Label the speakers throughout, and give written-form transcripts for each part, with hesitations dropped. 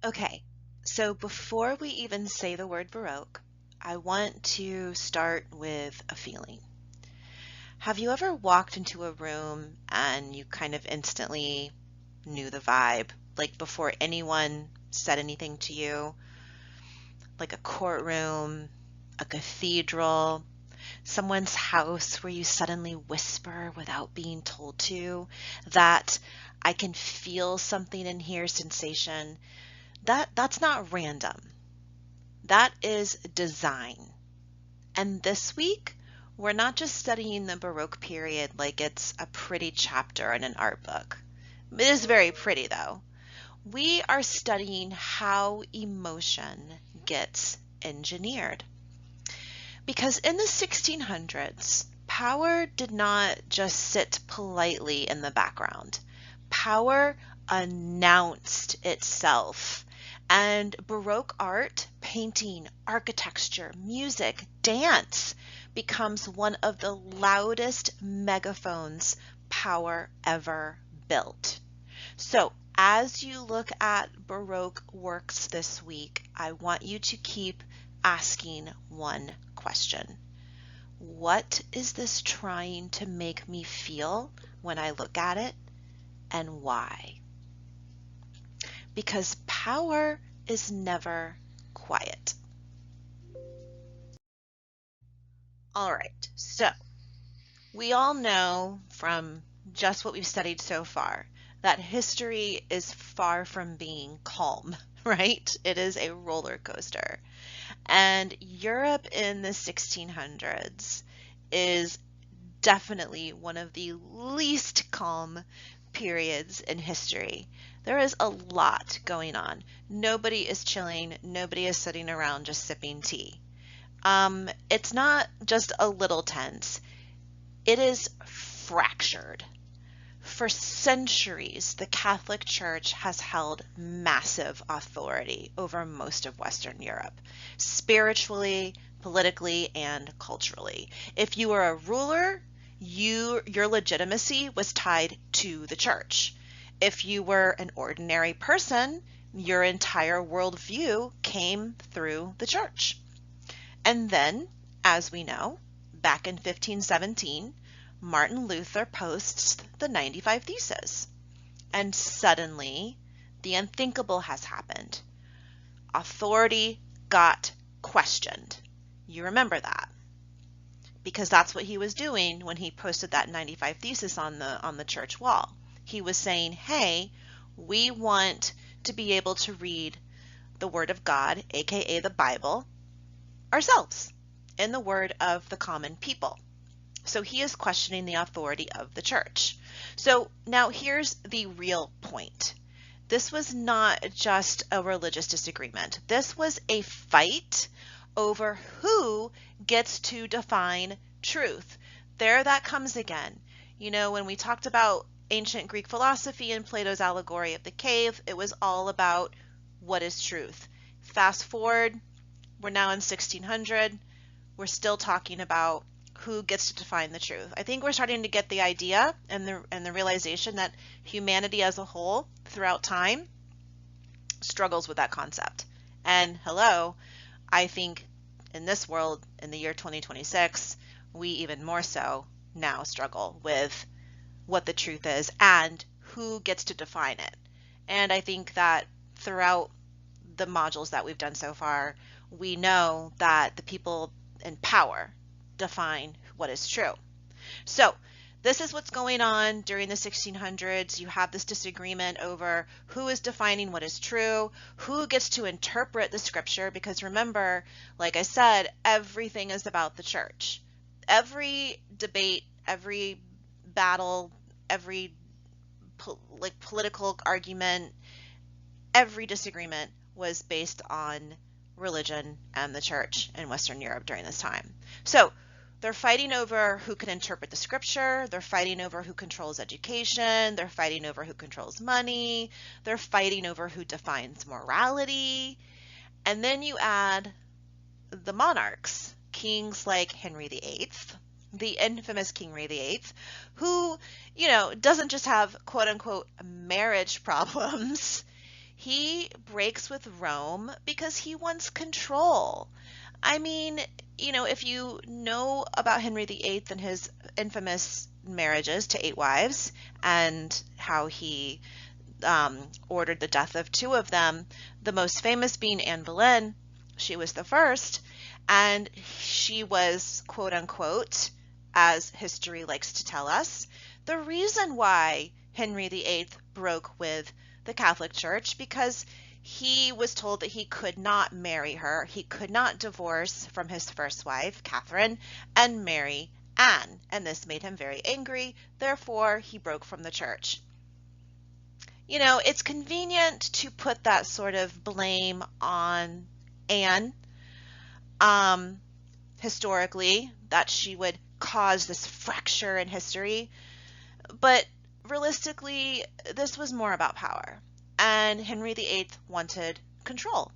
Speaker 1: Okay, so before we even say the word Baroque, I want to start with a feeling. Have you ever walked into a room and you kind of instantly knew the vibe, like before anyone said anything to you? Like a courtroom, a cathedral, someone's house where you suddenly whisper without being told to, that I can feel something in here sensation. That's not random. That is design. And this week, we're not just studying the Baroque period like it's a pretty chapter in an art book. It is very pretty, though. We are studying how emotion gets engineered. Because in the 1600s, power did not just sit politely in the background. Power announced itself. And Baroque art, painting, architecture, music, dance becomes one of the loudest megaphones power ever built. So, as you look at Baroque works this week, I want you to keep asking one question. What is this trying to make me feel when I look at it, and why? Because power is never quiet. All right, so we all know from just what we've studied so far that history is far from being calm, right? It is a roller coaster. And Europe in the 1600s is definitely one of the least calm periods in history. There is a lot going on. Nobody is chilling. Nobody is sitting around just sipping tea. It's not just a little tense. It is fractured. For centuries, the Catholic Church has held massive authority over most of Western Europe, spiritually, politically, and culturally. If you were a ruler, your legitimacy was tied to the church. If you were an ordinary person, your entire worldview came through the church. And then, as we know, back in 1517, Martin Luther posts the 95 Theses. And suddenly, the unthinkable has happened. Authority got questioned. You remember that because that's what he was doing when he posted that 95 Thesis on the church wall. He was saying, "Hey, we want to be able to read the Word of God, aka the Bible, ourselves in the word of the common people." So he is questioning the authority of the church. So now here's the real point. This was not just a religious disagreement. This was a fight over who gets to define truth. There that comes again. You know, when we talked about ancient Greek philosophy and Plato's allegory of the cave, it was all about what is truth. Fast forward, we're now in 1600. We're still talking about who gets to define the truth. I think we're starting to get the idea and the realization that humanity as a whole throughout time struggles with that concept. And hello, I think in this world, in the year 2026, we even more so now struggle with what the truth is and who gets to define it. And I think that throughout the modules that we've done so far, we know that the people in power define what is true. So this is what's going on during the 1600s. You have this disagreement over who is defining what is true, who gets to interpret the scripture, because remember, like I said, everything is about the church. Every debate, every battle, every political argument, every disagreement was based on religion and the church in Western Europe during this time. So they're fighting over who can interpret the scripture. They're fighting over who controls education. They're fighting over who controls money. They're fighting over who defines morality. And then you add the monarchs, kings like Henry VIII, the infamous King Henry VIII, who, doesn't just have quote unquote marriage problems. He breaks with Rome because he wants control. I mean, if you know about Henry VIII and his infamous marriages to 8 wives and how he ordered the death of 2 of them, the most famous being Anne Boleyn. She was the first, and she was, quote unquote, as history likes to tell us, the reason why Henry VIII broke with the Catholic Church, because he was told that he could not marry her. He could not divorce from his first wife, Catherine, and marry Anne. And this made him very angry. Therefore, he broke from the church. It's convenient to put that sort of blame on Anne, historically, that she would cause this fracture in history. But realistically, this was more about power. And Henry VIII wanted control.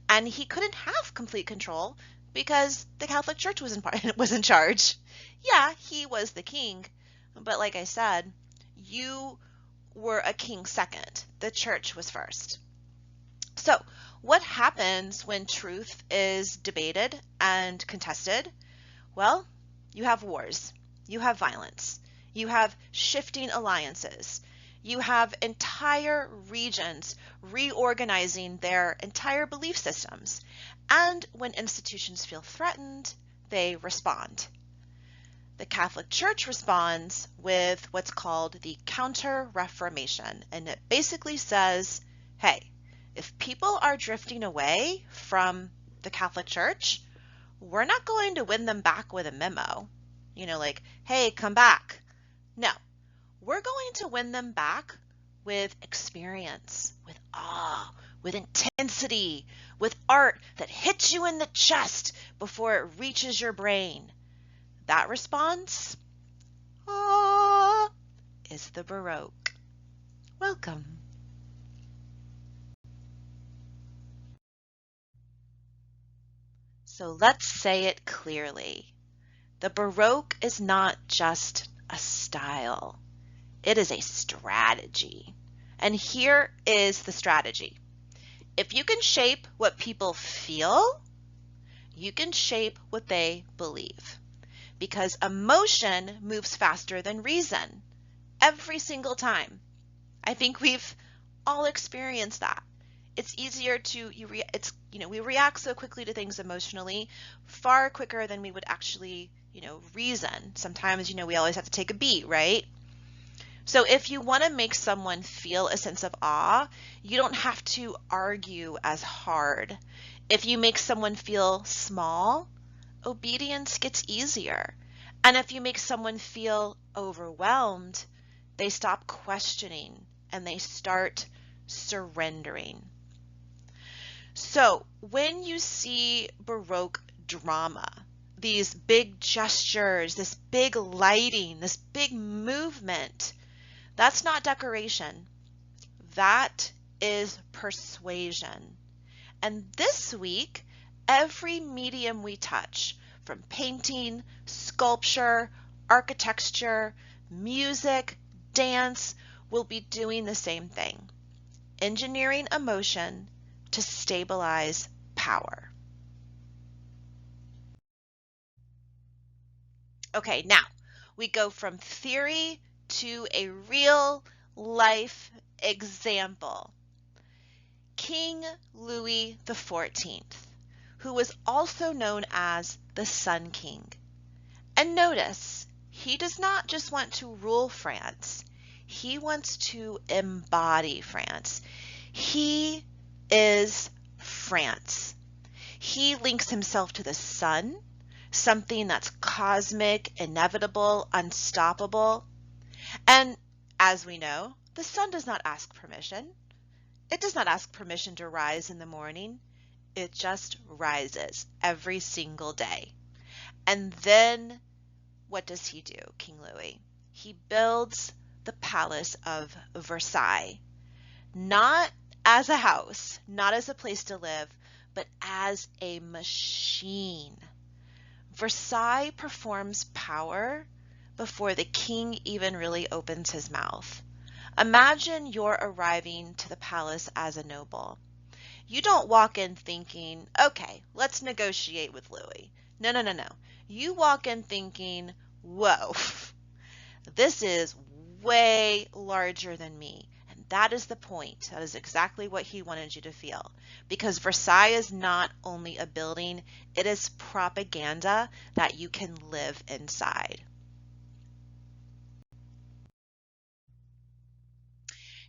Speaker 1: And he couldn't have complete control because the Catholic Church was in charge. Yeah, he was the king. But like I said, you were a king second. The church was first. So what happens when truth is debated and contested? Well, you have wars. You have violence. You have shifting alliances. You have entire regions reorganizing their entire belief systems. And when institutions feel threatened, they respond. The Catholic Church responds with what's called the Counter-Reformation, and it basically says, hey, if people are drifting away from the Catholic Church, we're not going to win them back with a memo. Like, hey, come back. No, we're going to win them back with experience, with awe, with intensity, with art that hits you in the chest before it reaches your brain. That response, is the Baroque. Welcome. So let's say it clearly. The Baroque is not just a style. It is a strategy. And here is the strategy. If you can shape what people feel, you can shape what they believe. Because emotion moves faster than reason every single time. I think we've all experienced that. It's easier to we react so quickly to things emotionally, far quicker than we would actually, reason. Sometimes, we always have to take a beat, right? So if you want to make someone feel a sense of awe, you don't have to argue as hard. If you make someone feel small, obedience gets easier. And if you make someone feel overwhelmed, they stop questioning and they start surrendering. So when you see Baroque drama, these big gestures, this big lighting, this big movement, that's not decoration. That is persuasion. And this week, every medium we touch, from painting, sculpture, architecture, music, dance, will be doing the same thing. Engineering emotion to stabilize power. Okay, now we go from theory to a real life example. King Louis XIV, who was also known as the Sun King. And notice, he does not just want to rule France, he wants to embody France. He is France. He links himself to the sun, something that's cosmic, inevitable, unstoppable. And as we know, the sun does not ask permission. It does not ask permission to rise in the morning. It just rises every single day. And then what does he do, King Louis? He builds the Palace of Versailles, not as a house, not as a place to live, but as a machine. Versailles performs power before the king even really opens his mouth. Imagine you're arriving to the palace as a noble. You don't walk in thinking, okay, let's negotiate with Louis. No, no, no, no. You walk in thinking, whoa, this is way larger than me. And that is the point. That is exactly what he wanted you to feel. Because Versailles is not only a building, it is propaganda that you can live inside.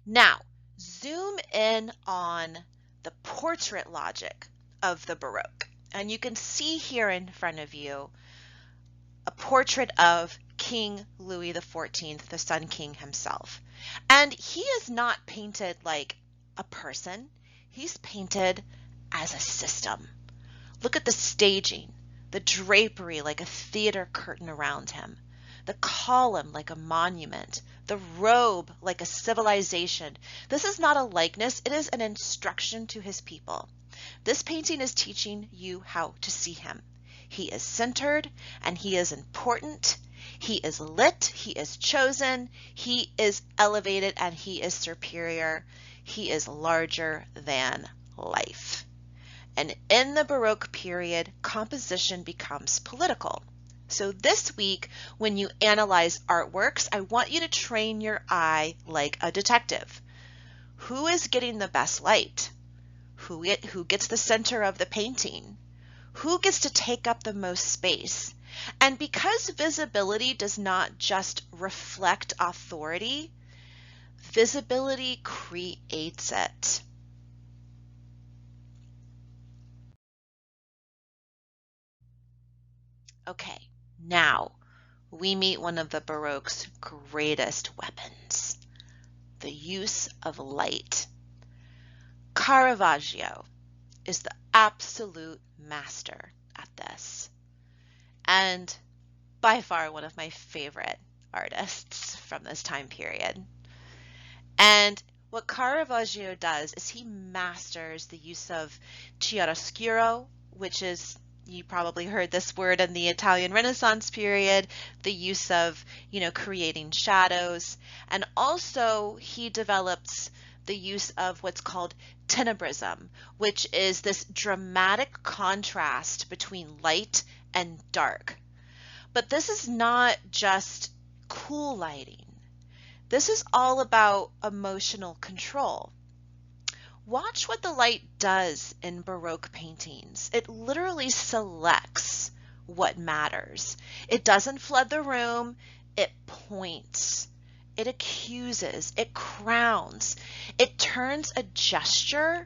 Speaker 1: Now, zoom in on the portrait logic of the Baroque. And you can see here in front of you a portrait of King Louis XIV, the Sun King himself. And he is not painted like a person. He's painted as a system. Look at the staging, the drapery like a theater curtain around him, the column like a monument, the robe like a civilization. This is not a likeness, it is an instruction to his people. This painting is teaching you how to see him. He is centered and he is important. He is lit, he is chosen, he is elevated, and he is superior. He is larger than life. And in the Baroque period, composition becomes political. So this week, when you analyze artworks, I want you to train your eye like a detective. Who is getting the best light? Who gets the center of the painting? Who gets to take up the most space? And because visibility does not just reflect authority, visibility creates it. Okay, now we meet one of the Baroque's greatest weapons, the use of light. Caravaggio is the absolute master at this, and by far one of my favorite artists from this time period. And what Caravaggio does is he masters the use of chiaroscuro, which is, you probably heard this word in the Italian Renaissance period, the use of, creating shadows. And also he develops the use of what's called tenebrism, which is this dramatic contrast between light and dark. But this is not just cool lighting. This is all about emotional control. Watch what the light does in Baroque paintings. It literally selects what matters. It doesn't flood the room, it points. It accuses, it crowns, it turns a gesture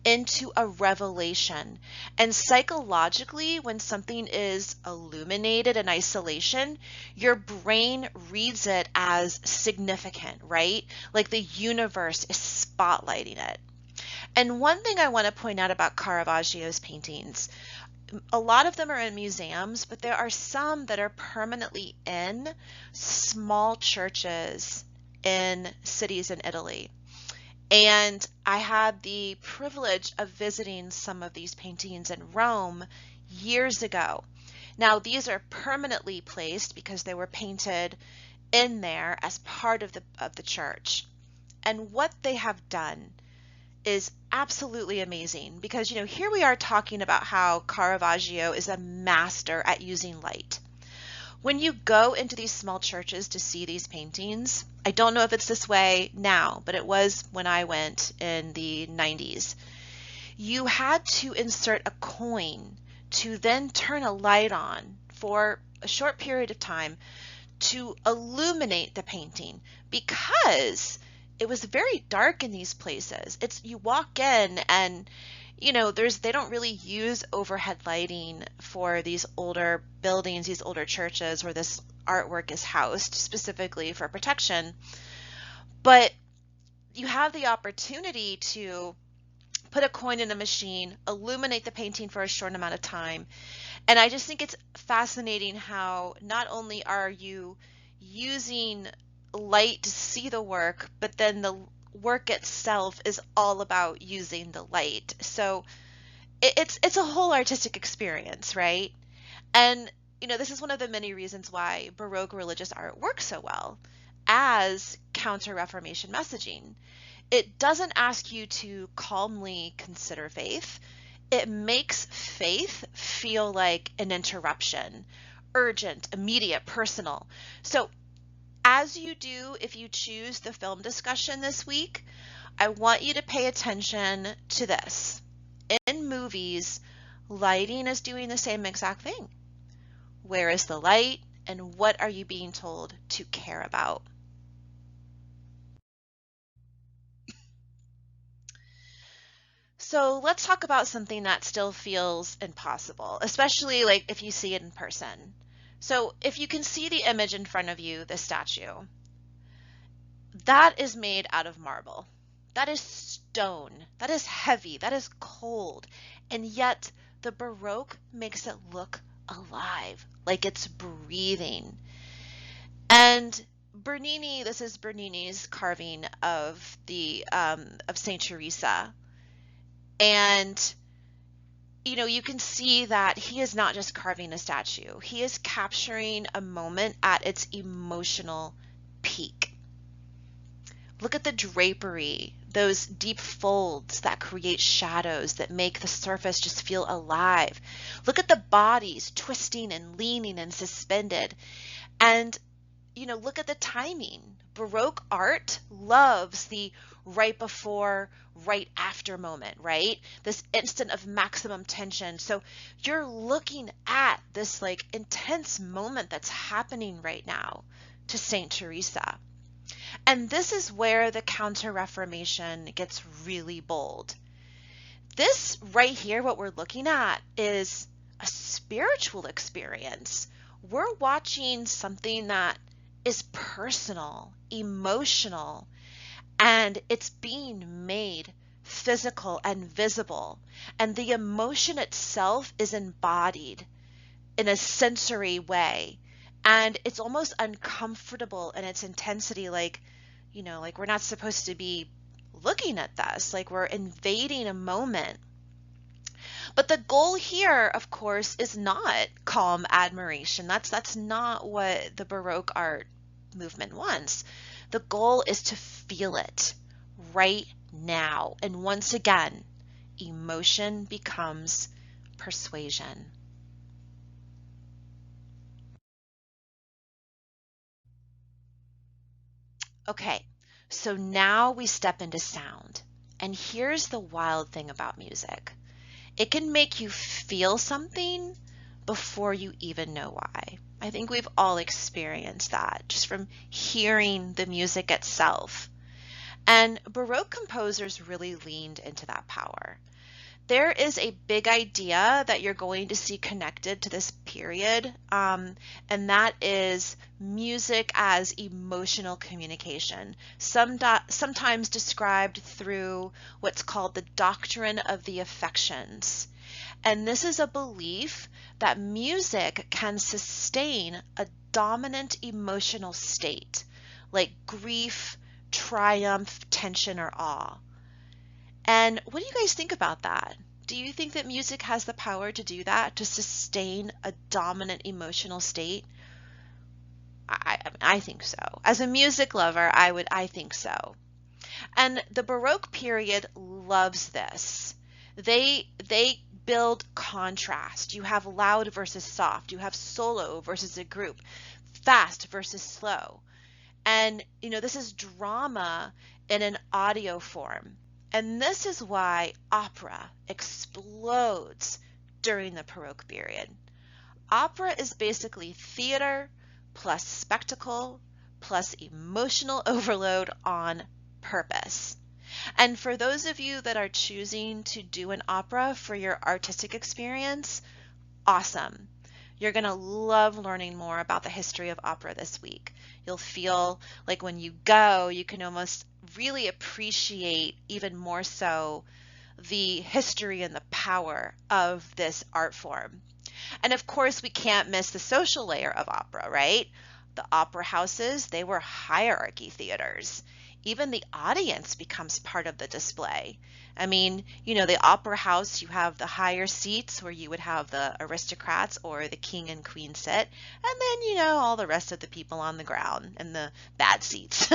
Speaker 1: into a revelation. And psychologically, when something is illuminated in isolation, your brain reads it as significant, right? Like the universe is spotlighting it. And one thing I want to point out about Caravaggio's paintings, a lot of them are in museums, but there are some that are permanently in small churches in cities in Italy. And I had the privilege of visiting some of these paintings in Rome years ago. Now, these are permanently placed because they were painted in there as part of the church. And what they have done is absolutely amazing because, here we are talking about how Caravaggio is a master at using light. When you go into these small churches to see these paintings, I don't know if it's this way now, but it was when I went in the 90s. You had to insert a coin to then turn a light on for a short period of time to illuminate the painting because it was very dark in these places. You walk in and they don't really use overhead lighting for these older buildings, these older churches where this artwork is housed specifically for protection. But you have the opportunity to put a coin in a machine, illuminate the painting for a short amount of time. And I just think it's fascinating how not only are you using light to see the work, but then the work itself is all about using the light. So it's a whole artistic experience, right? And this is one of the many reasons why Baroque religious art works so well as Counter-Reformation messaging. It doesn't ask you to calmly consider faith. It makes faith feel like an interruption, urgent, immediate, personal. So as you do, if you choose the film discussion this week, I want you to pay attention to this. In movies, lighting is doing the same exact thing. Where is the light, and what are you being told to care about? So let's talk about something that still feels impossible, especially like if you see it in person. So if you can see the image in front of you, the statue, that is made out of marble. That is stone. That is heavy. That is cold. And yet the Baroque makes it look alive, like it's breathing. And Bernini, this is Bernini's carving of the of Saint Teresa. And you can see that he is not just carving a statue. He is capturing a moment at its emotional peak. Look at the drapery, those deep folds that create shadows that make the surface just feel alive. Look at the bodies twisting and leaning and suspended. And, look at the timing. Baroque art loves the right before, right after moment, right? This instant of maximum tension. So you're looking at this like intense moment that's happening right now to Saint Teresa. And this is where the Counter-Reformation gets really bold. This right here, what we're looking at, is a spiritual experience. We're watching something that is personal, emotional, and it's being made physical and visible. And the emotion itself is embodied in a sensory way. And it's almost uncomfortable in its intensity, like we're not supposed to be looking at this, like we're invading a moment. But the goal here, of course, is not calm admiration. That's not what the Baroque art movement wants. The goal is to feel it right now. And once again, emotion becomes persuasion. Okay, so now we step into sound. And here's the wild thing about music. It can make you feel something before you even know why. I think we've all experienced that just from hearing the music itself. And Baroque composers really leaned into that power. There is a big idea that you're going to see connected to this period, and that is music as emotional communication, sometimes described through what's called the doctrine of the affections. And this is a belief that music can sustain a dominant emotional state, like grief, triumph, tension, or awe. And what do you guys think about that? Do you think that music has the power to do that, to sustain a dominant emotional state? I think so. As a music lover, I think so. And the Baroque period loves this. They build contrast. You have loud versus soft. You have solo versus a group, fast versus slow. And this is drama in an audio form. And this is why opera explodes during the Baroque period. Opera is basically theater plus spectacle plus emotional overload on purpose. And for those of you that are choosing to do an opera for your artistic experience, awesome. You're going to love learning more about the history of opera this week. You'll feel like when you go, you can almost really appreciate even more so the history and the power of this art form. And of course, we can't miss the social layer of opera, right? The opera houses, they were hierarchy theaters. Even the audience becomes part of the display. I mean, the opera house, you have the higher seats where you would have the aristocrats or the king and queen sit, and then, all the rest of the people on the ground and the bad seats.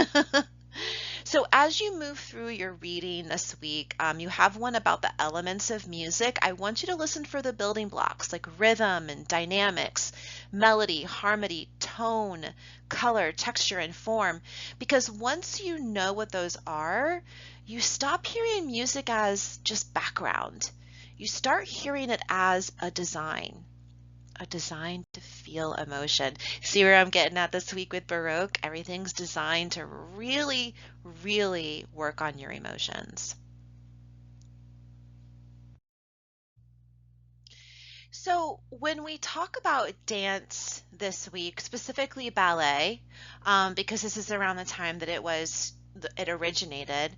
Speaker 1: So as you move through your reading this week, you have one about the elements of music. I want you to listen for the building blocks like rhythm and dynamics, melody, harmony, tone, color, texture, and form. Because once you know what those are, you stop hearing music as just background. You start hearing it as a design to feel emotion. See where I'm getting at this week with Baroque? Everything's designed to really, really work on your emotions. So when we talk about dance this week, specifically ballet, because this is around the time that it originated,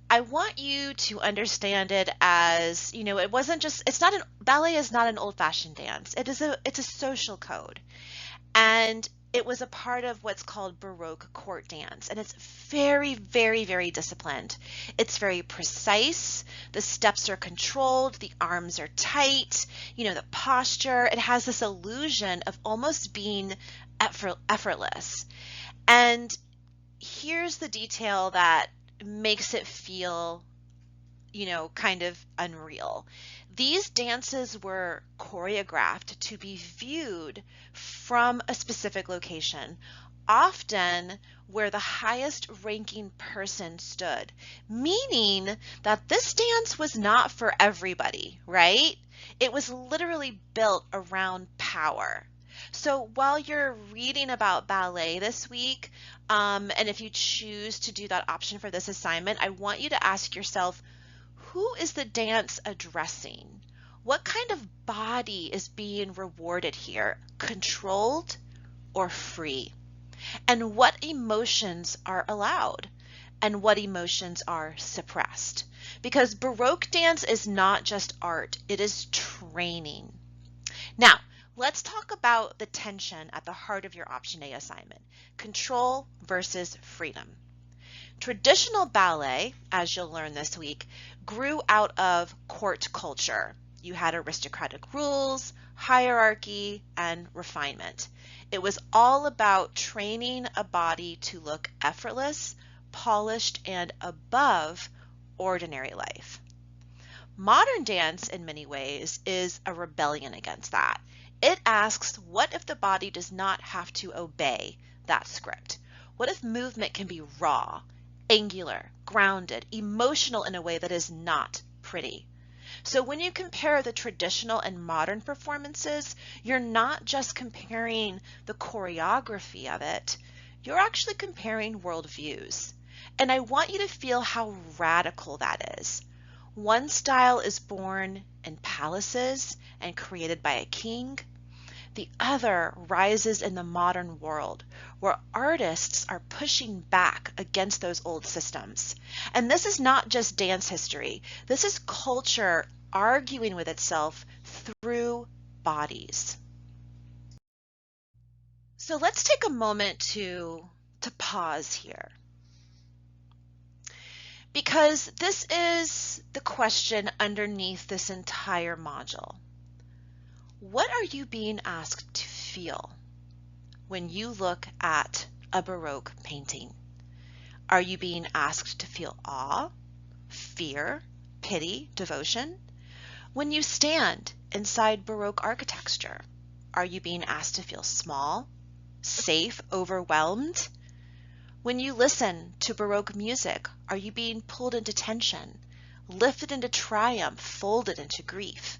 Speaker 1: I want you to understand it as, it wasn't just, it's not ballet is not an old-fashioned dance. It's a social code. And it was a part of what's called Baroque court dance. And it's very, very, very disciplined. It's very precise. The steps are controlled. The arms are tight. The posture. It has this illusion of almost being effortless. And here's the detail that makes it feel, kind of unreal. These dances were choreographed to be viewed from a specific location, often where the highest ranking person stood, meaning that this dance was not for everybody, right? It was literally built around power. So while you're reading about ballet this week, and if you choose to do that option for this assignment, I want you to ask yourself, who is the dance addressing? What kind of body is being rewarded here? Controlled or free? And what emotions are allowed? And what emotions are suppressed? Because Baroque dance is not just art, it is training. Now, let's talk about the tension at the heart of your Option A assignment, control versus freedom. Traditional ballet, as you'll learn this week, grew out of court culture. You had aristocratic rules, hierarchy, and refinement. It was all about training a body to look effortless, polished, and above ordinary life. Modern dance, in many ways, is a rebellion against that. It asks, what if the body does not have to obey that script? What if movement can be raw, angular, grounded, emotional in a way that is not pretty? So when you compare the traditional and modern performances, you're not just comparing the choreography of it, you're actually comparing worldviews. And I want you to feel how radical that is. One style is born in palaces and created by a king. The other rises in the modern world, where artists are pushing back against those old systems. And this is not just dance history. This is culture arguing with itself through bodies. So let's take a moment to pause here. Because this is the question underneath this entire module. What are you being asked to feel when you look at a Baroque painting? Are you being asked to feel awe, fear, pity, devotion? When you stand inside Baroque architecture, are you being asked to feel small, safe, overwhelmed? When you listen to Baroque music, are you being pulled into tension, lifted into triumph, folded into grief?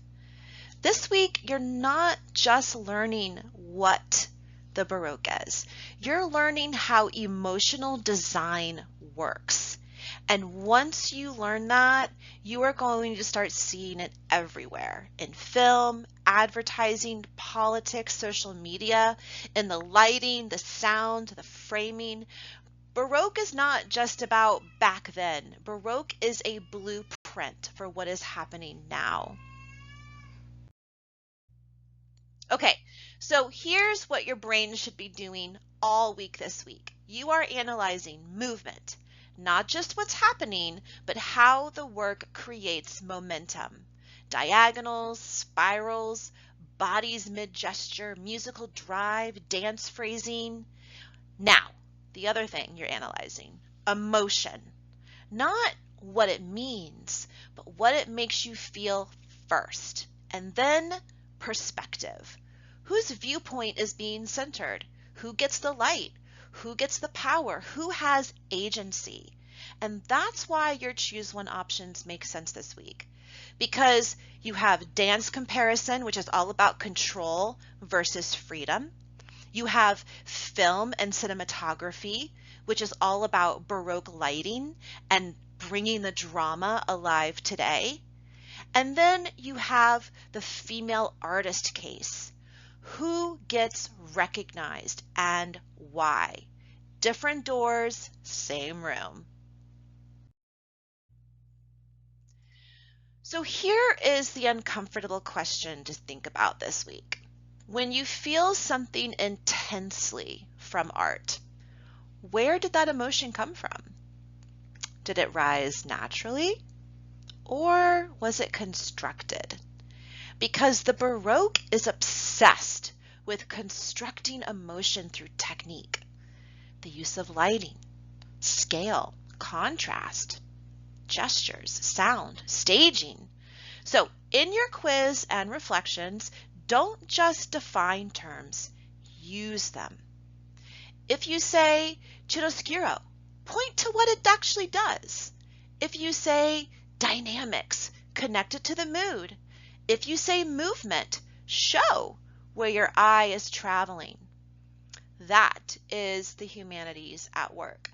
Speaker 1: This week, you're not just learning what the Baroque is. You're learning how emotional design works. And once you learn that, you are going to start seeing it everywhere, in film, advertising, politics, social media, in the lighting, the sound, the framing. Baroque is not just about back then. Baroque is a blueprint for what is happening now. Okay, so here's what your brain should be doing all week this week. You are analyzing movement, not just what's happening, but how the work creates momentum. Diagonals, spirals, bodies mid-gesture, musical drive, dance phrasing. Now, the other thing you're analyzing, emotion, not what it means, but what it makes you feel first. And then perspective. Whose viewpoint is being centered? Who gets the light? Who gets the power? Who has agency? And that's why your choose one options make sense this week. Because you have dance comparison, which is all about control versus freedom. You have film and cinematography, which is all about Baroque lighting and bringing the drama alive today. And then you have the female artist case. Who gets recognized and why? Different doors, same room. So here is the uncomfortable question to think about this week. When you feel something intensely from art, where did that emotion come from? Did it rise naturally? Or was it constructed? Because the Baroque is obsessed with constructing emotion through technique, the use of lighting, scale, contrast, gestures, sound, staging. So in your quiz and reflections, don't just define terms, use them. If you say chiaroscuro, point to what it actually does. If you say dynamics, connect it to the mood. If you say movement, show where your eye is traveling. That is the humanities at work,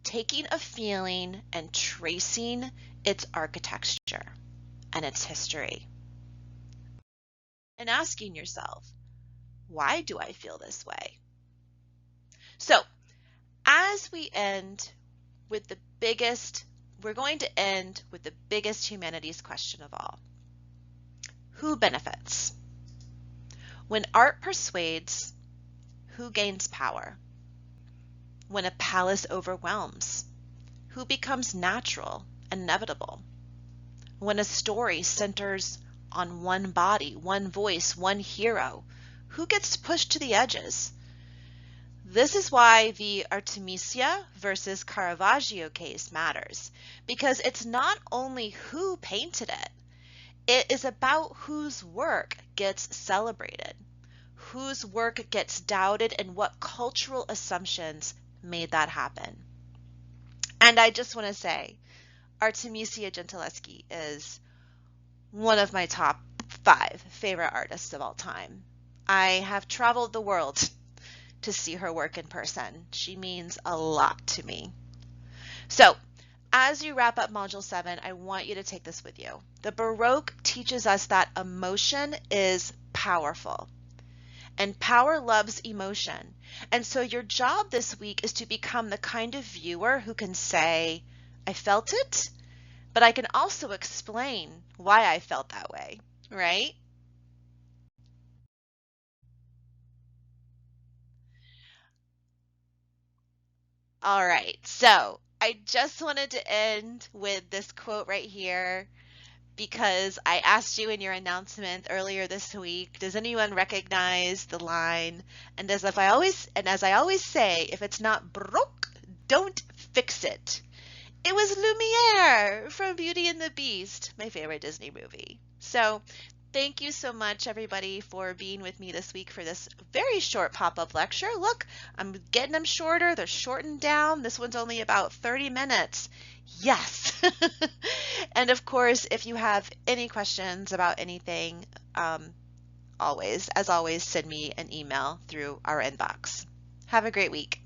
Speaker 1: taking a feeling and tracing its architecture and its history. And asking yourself, why do I feel this way? So, as we end with the biggest, we're going to end with the biggest humanities question of all. Who benefits? When art persuades, who gains power? When a palace overwhelms, who becomes natural and inevitable? When a story centers on one body, one voice, one hero, who gets pushed to the edges? This is why the Artemisia versus Caravaggio case matters, because it's not only who painted it, it is about whose work gets celebrated, whose work gets doubted, and what cultural assumptions made that happen. And I just want to say, Artemisia Gentileschi is one of my top 5 favorite artists of all time. I have traveled the world to see her work in person. She means a lot to me. So, as you wrap up Module 7, I want you to take this with you. The Baroque teaches us that emotion is powerful, and power loves emotion. And so your job this week is to become the kind of viewer who can say, I felt it, but I can also explain why I felt that way, right? All right, so I just wanted to end with this quote right here because I asked you in your announcement earlier this week, does anyone recognize the line? And as I always say, if it's not Baroque, don't fix it. It was Lumiere from Beauty and the Beast, my favorite Disney movie. So thank you so much, everybody, for being with me this week for this very short pop-up lecture. Look, I'm getting them shorter. They're shortened down. This one's only about 30 minutes. Yes. And of course, if you have any questions about anything, as always, send me an email through our inbox. Have a great week.